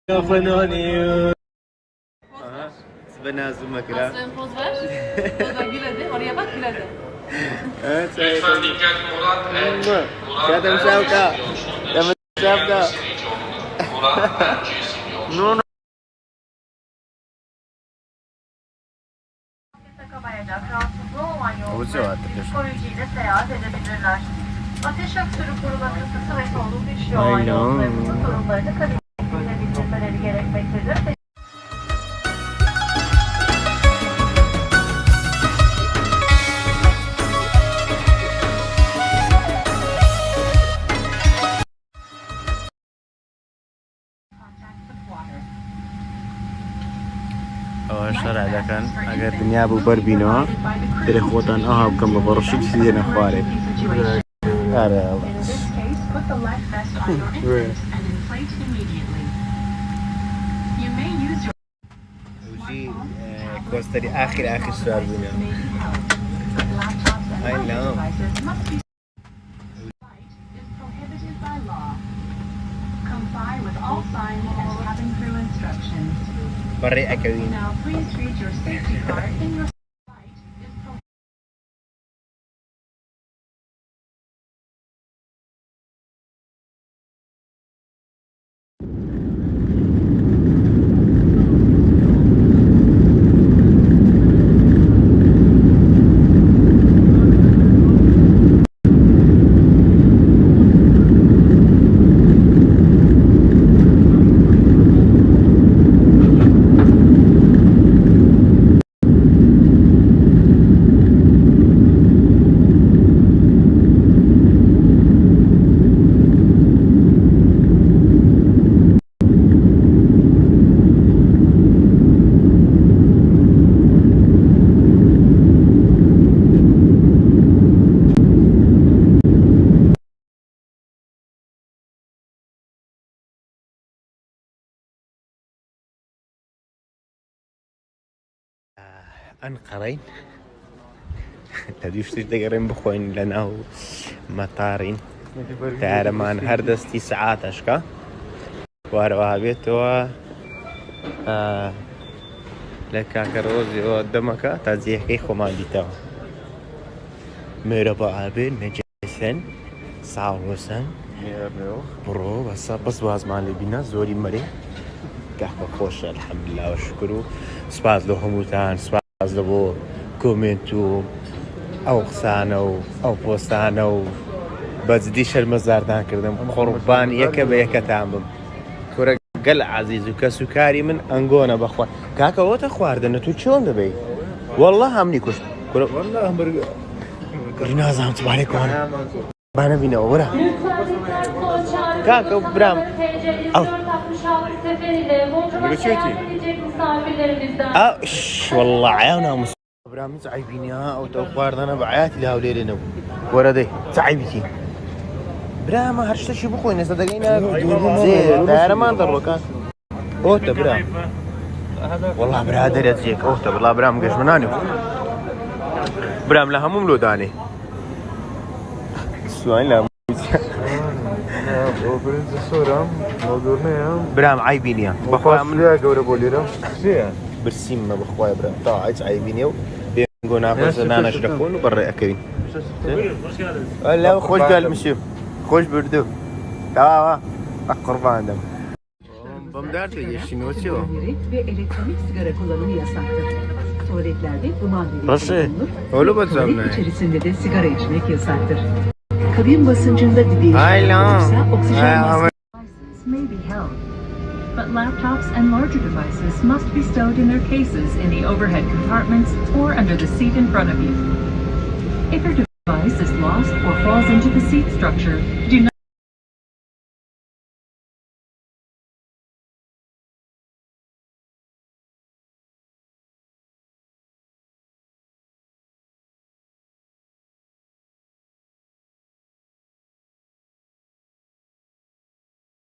Ya fenani. Aha. Benazı makra. Aslan poz ver. Poz ver, gül hadi. Oraya bak, gül hadi. Evet, saya Lütfen dikkat Murat ve Ya da şapka. Ya şapka. Murat Erciyes'in yolcu. No, no. Takamayacak rahatsızlığı olan Havuzu yolcular var, tabii. psikolojiyle seyahat edebilirler. Ateş öksürü kuruma kısısı ve solunum güçlü I olan know. yolcularımızın durumlarını kabinlerine bildirmeleri gerekmektedir. شرع دەکەن ئەگەر دنیا بوو بەربینەوە درێ خۆتان ئەها بکەم بە بەڕشی سیدێنە خوارێ کۆستەری ئاخر سوار بوونە Comply with all signs and cabin crew instructions. بەڕێ ئەکەوین Now please read your safety card in your flight is ئەنقەڕین لە دوو شتش دەگەڕێن بخۆین لە ناو مەتارین تارەمان هەر دەستی سەعاتەشکە وارەوە بێتەوە لە کاکەڕۆزیەوە دەمەکە تا جێەکەی خۆمان دیتەوە مێرە بە ئابێن نەجێسەن ساوەسەن بڕۆ بەسە بەس وازمان لێ بینە زۆری مەرێ گەحبە خۆشە الحەمدوللا و شکر و سپاس لە هەمووتان سپاس لە بۆ کۆمنت و ئەو قسانە و ئەو پۆستانە و بەجددی شەرمەزاردانکردم قوربان یەکە بە یەکەتان بم کورە گەل عەزیز و کەس و کاری من ئەنگۆنە بەخوا کاکەوەتە خواردنە تو چۆن دەبەی وەڵڵا هەمنی کوشت کورە نازانم چبارێک کۆن بانە بینەوە وەرە کاکە برام ئەو والله عيانا برامج عيبينها او توخواردنا بعياتي لا وليلنا ورا دي تعيبتي برا ما هرشت شي بخوي ناس دقينا زين داير ما ندرو كان اوتا برا والله برا دريت زيك اوتا والله برا مقش مناني برا لها مملو داني سوين لا برام عيبينيا بخوا من قورة بوليرة برسيمة بخوايا برا طاعت عيبينيا بينقو ناخذ نانا شركون وبرا أكوين لا خوش قال مسيو خوش بردو تمام قربان دم بمدار تيجي نوتيو ve elektronik sigara kullanımı yasaktır. Tuvaletlerde duman Nasıl? bulunur. Öyle bakacağım Tuvalet ne? içerisinde de sigara içmek yasaktır. Kabin basıncında bir Hayla. olursa oksijen Ama- maskesi may be held. But laptops and larger devices must be stowed in their cases in the overhead compartments or under the seat in front of you. If your device is lost or falls into the seat structure, do not